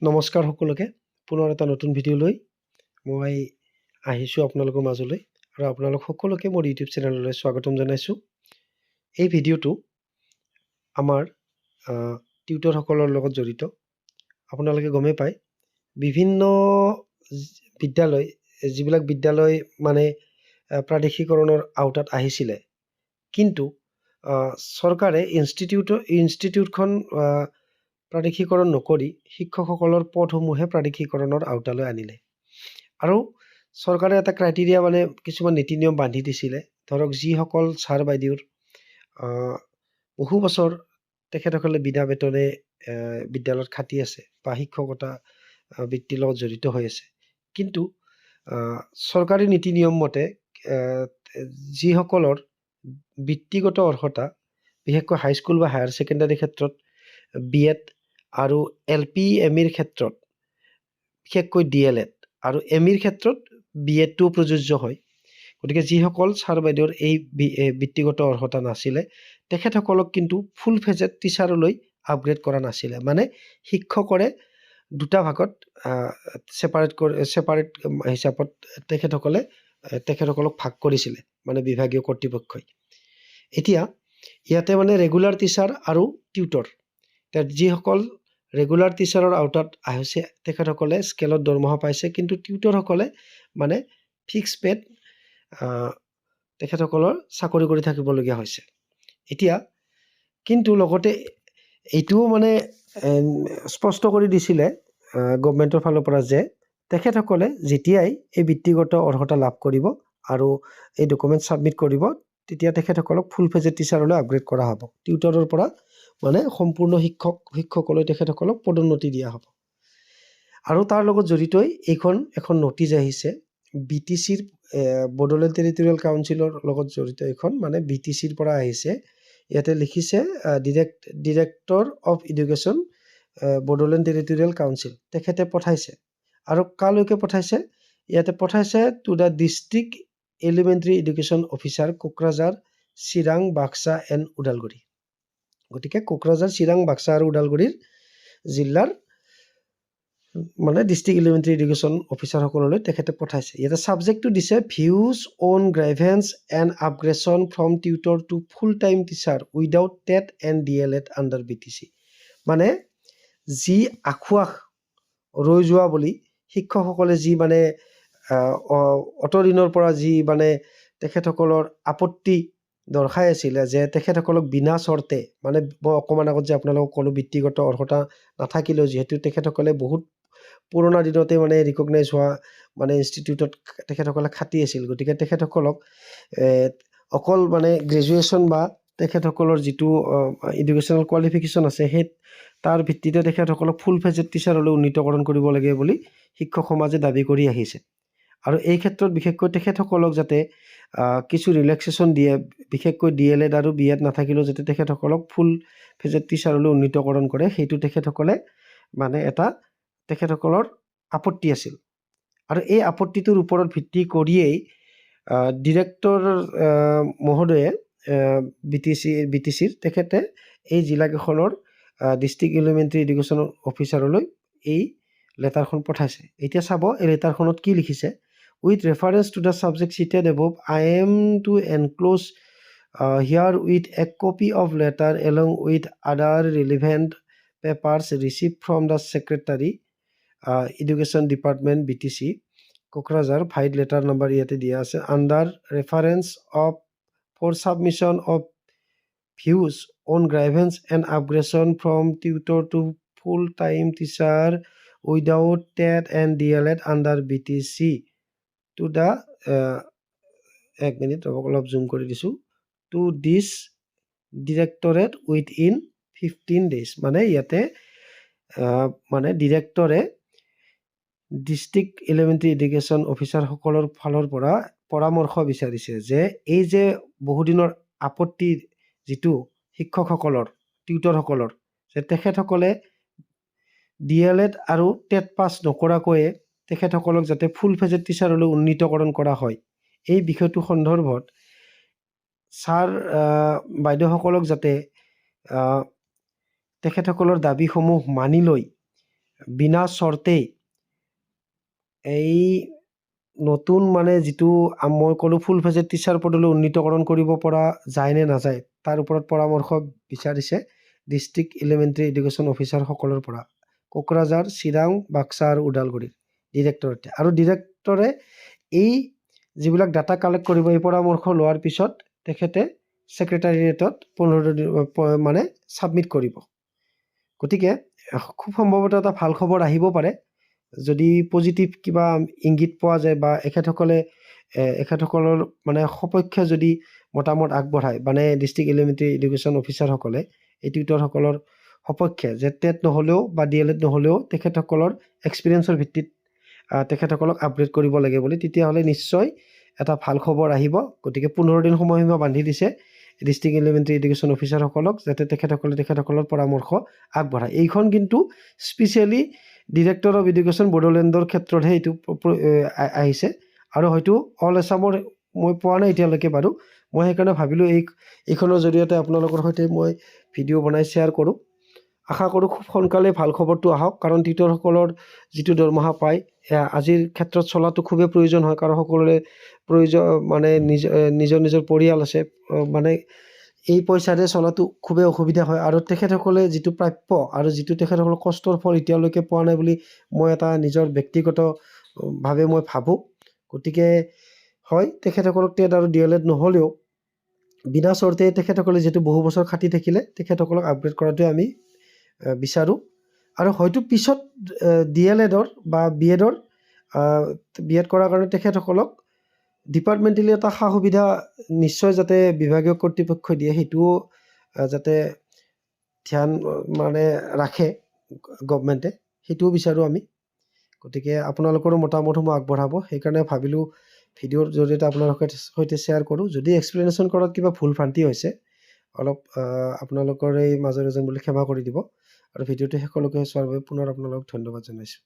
নমস্কাৰ সকলোকে পুনৰ এটা নতুন ভিডিঅ' লৈ মই আহিছোঁ আপোনালোকৰ মাজলৈ আৰু আপোনালোক সকলোকে মোৰ ইউটিউব চেনেললৈ স্বাগতম জনাইছোঁ। এই ভিডিঅ'টো আমাৰ টিউটৰসকলৰ লগত জড়িত। আপোনালোকে গমেই পায় বিভিন্ন বিদ্যালয় যিবিলাক বিদ্যালয় মানে প্ৰাদেশিকৰণৰ আওতাত আহিছিলে, কিন্তু চৰকাৰে ইনষ্টিটিউটখন প্ৰাদেশিকৰণ নকৰি শিক্ষকসকলৰ পদসমূহে প্ৰাদেশিকৰণৰ আওতালৈ আনিলে। আৰু চৰকাৰে এটা ক্ৰাইটেৰিয়া মানে কিছুমান নীতি নিয়ম বান্ধি দিছিলে। ধৰক যিসকল ছাৰ বাইদেউৰ বহু বছৰ তেখেতসকলে বিনা বেতনে বিদ্যালয়ত খাটি আছে বা শিক্ষকতা বৃত্তিৰ লগত জড়িত হৈ আছে, কিন্তু চৰকাৰী নীতি নিয়ম মতে যিসকলৰ বৃত্তিগত অৰ্হতা, বিশেষকৈ হাইস্কুল বা হায়াৰ ছেকেণ্ডাৰী ক্ষেত্ৰত BEd আৰু LP ME ক্ষেত্ৰত বিশেষকৈ DLED আৰু ME ক্ষেত্ৰত BEdটো প্ৰযোজ্য হয়। গতিকে যিসকল ছাৰ বাইদেউৰ এই বৃত্তিগত অৰ্হতা নাছিলে, তেখেতসকলক কিন্তু ফুল ফেজেড টিচাৰলৈ আপগ্ৰেড কৰা নাছিলে। মানে শিক্ষকৰে দুটা ভাগত ছেপাৰেট হিচাপত তেখেতসকলক ভাগ কৰিছিলে, মানে বিভাগীয় কৰ্তৃপক্ষই। এতিয়া ইয়াতে মানে ৰেগুলাৰ টিচাৰ আৰু টিউটৰ, যিসকল ৰেগুলাৰ টিচাৰৰ আওতাত আহিছে তেখেতসকলে স্কেলত দৰমহা পাইছে, কিন্তু টিউটৰসকলে মানে ফিক্স পেড তেখেতসকলৰ চাকৰি কৰি থাকিবলগীয়া হৈছে। এতিয়া কিন্তু লগতে এইটোও মানে স্পষ্ট কৰি দিছিলে গভমেণ্টৰ ফালৰ পৰা যে তেখেতসকলে যেতিয়াই এই বৃত্তিগত অৰ্হতা লাভ কৰিব আৰু এই ডকুমেণ্ট ছাবমিট কৰিব, তেতিয়া তেখেতসকলক ফুল ফেজেড টিচাৰলৈ আপগ্ৰেড কৰা হ'ব। টিউটৰৰ পৰা মানে সম্পূৰ্ণ শিক্ষকলৈ তেখেতসকলক পদোন্নতি দিয়া হ'ব। আৰু তাৰ লগত জড়িতই এখন নটিচ আহিছে BTCৰ বড়োলেণ্ড টেৰিটৰিয়েল কাউন্সিলৰ লগত জড়িত। এখন মানে BTCৰ পৰা আহিছে। ইয়াতে লিখিছে director of education Bodoland territorial council, তেখেতে পঠাইছে। আৰু কালৈকে পঠাইছে? ইয়াতে পঠাইছে to the district elementary education officer, Kokrajhar, Chirang, Baksa and Udalguri. গতিকে কোকৰাঝাৰ, চিৰাং, বাক্সা আৰু ওদালগুৰিৰ জিলাৰ মানে ডিষ্ট্ৰিক্ট এলিমেণ্টাৰী এডুকেশ্যন অফিচাৰসকললৈ তেখেতে পঠাইছে। ইয়াতে ছাবজেক্টটো দিছে views on grievance and upgradation from tutor to full time teacher without TET and DLED under BTC। মানে যি আঁসোৱাহ ৰৈ যোৱা বুলি শিক্ষকসকলে যি মানে অতদিনৰ পৰা যি মানে তেখেতসকলৰ আপত্তি দৰ্শাই আছিলে যে তেখেতসকলক বিনা চৰ্তে, মানে মই অকণমান আগত যে আপোনালোকক ক'লোঁ বৃত্তিগত অৰ্হতা নাথাকিলেও যিহেতু তেখেতসকলে বহুত পুৰণা দিনতে মানে ৰিকগনাইজ হোৱা মানে ইনষ্টিটিউটত তেখেতসকলে খাটি আছিল, গতিকে তেখেতসকলক অকল মানে গ্ৰেজুৱেশ্যন বা তেখেতসকলৰ যিটো এডুকেশ্যনেল কোৱালিফিকেশ্যন আছে সেই তাৰ ভিত্তিতে তেখেতসকলক ফুল ফেজেড টিচাৰলৈ উন্নীতকৰণ কৰিব লাগে বুলি শিক্ষক সমাজে দাবী কৰি আহিছে। আৰু এই ক্ষেত্ৰত বিশেষকৈ তেখেতসকলক যাতে কিছু ৰিলেক্সেশ্যন দিয়ে, বিশেষকৈ DLED আৰু BEd নাথাকিলেও যাতে তেখেতসকলক ফুল ফেজেড টিচাৰলৈ উন্নীতকৰণ কৰে, সেইটো তেখেতসকলে মানে এটা তেখেতসকলৰ আপত্তি আছিল। আৰু এই আপত্তিটোৰ ওপৰত ভিত্তি কৰিয়েই ডিৰেক্টৰ মহোদয়ে BTCৰ তেখেতে এই জিলাকেইখনৰ ডিষ্ট্ৰিক্ট এলিমেণ্টাৰী এডুকেশ্যন অফিচাৰলৈ এই লেটাৰখন পঠাইছে। এতিয়া চাব এই লেটাৰখনত কি লিখিছে। With reference to the subject cited above, I am to enclose herewith a copy of letter along with other relevant papers received from the secretary education department BTC Kokrajhar, vide letter number ইয়াতে দিয়া আছে, under reference of for submission of views on grievance and upgradation from tutor to full time teacher without TET and DLED under BTC to the এক minute অলপ জুম কৰি দিছোঁ, two this directorate with in 15 days। মানে ইয়াতে মানে ডিৰেক্টৰে district elementary education অফিচাৰসকলৰ ফালৰ পৰা পৰামৰ্শ বিচাৰিছে যে এই যে বহুদিনৰ আপত্তিৰ যিটো শিক্ষকসকলৰ, টিউটৰসকলৰ, যে তেখেতসকলে DLED আৰু টেট পাছ নকৰাকৈয়ে তেখেতসকলক যাতে ফুল ফেজেড টিচাৰলৈ উন্নীতকৰণ কৰা হয়, এই বিষয়টো সন্দৰ্ভত ছাৰ বাইদেউসকলক যাতে তেখেতসকলৰ দাবীসমূহ মানি লৈ বিনা চৰ্তেই এই নতুন মানে যিটো মই ক'লোঁ ফুল ফেজেড টিচাৰ পদলৈ উন্নীতকৰণ কৰিব পৰা যায় নে নাযায় তাৰ ওপৰত পৰামৰ্শ বিচাৰিছে ডিষ্ট্ৰিক্ট এলিমেণ্টাৰী এডুকেশ্যন অফিচাৰসকলৰ পৰা কোকৰাঝাৰ, চিৰাং, বাক্সা আৰু ওদালগুৰিৰ ডিৰেক্টৰেটে। আৰু ডিৰেক্টৰে এই যিবিলাক ডাটা কালেক্ট কৰিব এই পৰামৰ্শ লোৱাৰ পিছত তেখেতে ছেক্ৰেটাৰিয়েটত 15 দিন মানে ছাবমিট কৰিব। গতিকে খুব সম্ভৱতঃ এটা ভাল খবৰ আহিব পাৰে যদি পজিটিভ কিবা ইংগিত পোৱা যায় বা এখেতসকলৰ মানে সপক্ষে যদি মতামত আগবঢ়ায় মানে ডিষ্ট্ৰিক্ট এলিমেণ্টাৰী এডুকেশ্যন অফিচাৰসকলে এই টিউটৰসকলৰ সপক্ষে যে টেট নহ'লেও বা DLED নহ'লেও তেখেতসকলৰ এক্সপিৰিয়েঞ্চৰ ভিত্তিত তেখেতসকলক আপগ্ৰেড কৰিব লাগে বুলি, তেতিয়াহ'লে নিশ্চয় এটা ভাল খবৰ আহিব। গতিকে 15 দিন সময়সীমা বান্ধি দিছে ডিষ্ট্ৰিক্ট এলিমেণ্টাৰী এডুকেশ্যন অফিচাৰসকলক যাতে তেখেতসকলৰ পৰামৰ্শ আগবঢ়ায়। এইখন কিন্তু স্পেচিয়েলি ডিৰেক্টৰ অফ এডুকেশ্যন বড়োলেণ্ডৰ ক্ষেত্ৰতহে এইটো আহিছে আৰু হয়তো অল আছামৰ মই পোৱা নাই এতিয়ালৈকে বাৰু। মই সেইকাৰণে ভাবিলোঁ এইখনৰ জৰিয়তে আপোনালোকৰ সৈতে মই ভিডিঅ' বনাই শ্বেয়াৰ কৰোঁ। আশা কৰোঁ খুব সোনকালে ভাল খবৰটো আহক, কাৰণ টিউটৰসকলৰ যিটো দৰমহা পায় আজিৰ ক্ষেত্ৰত চলাটো খুবেই প্ৰয়োজন হয়, কাৰণ সকলোৰে মানে নিজৰ পৰিয়াল আছে, মানে এই পইচাৰে চলাটো খুবেই অসুবিধা হয়। আৰু তেখেতসকলে যিটো প্ৰাপ্য আৰু যিটো তেখেতসকলৰ কষ্টৰ ফল এতিয়ালৈকে পোৱা নাই বুলি মই এটা নিজৰ ব্যক্তিগতভাৱে মই ভাবোঁ। গতিকে হয়, তেখেতসকলক টেট আৰু DLED নহ'লেও বিনা চৰ্তে তেখেতসকলে যিহেতু বহু বছৰ খাটি থাকিলে তেখেতসকলক আপগ্ৰেড কৰাটোৱে আমি বিচাৰোঁ। আৰু হয়তো পিছত DLEDৰ বা BED কৰাৰ কাৰণে তেখেতসকলক ডিপাৰ্টমেণ্টেলি এটা সা সুবিধা নিশ্চয় যাতে বিভাগীয় কৰ্তৃপক্ষই দিয়ে, সেইটোও যাতে ধ্যান মানে ৰাখে গভমেণ্টে, সেইটোও বিচাৰোঁ আমি। গতিকে আপোনালোকৰো মতামতসমূহ আগবঢ়াব, সেইকাৰণে ভাবিলোঁ ভিডিঅ'ৰ জৰিয়তে আপোনালোকৰ সৈতে শ্বেয়াৰ কৰোঁ। যদি এক্সপ্লেনেশ্যন কৰাত কিবা ভুল ভ্ৰান্তি হৈছে অলপ আপোনালোকৰ এই মাজৰ এজন বুলি ক্ষমা কৰি দিব। আৰু ভিডিঅ'টো শেষলৈকে চোৱাৰ বাবে পুনৰ আপোনালোকক ধন্যবাদ জনাইছোঁ।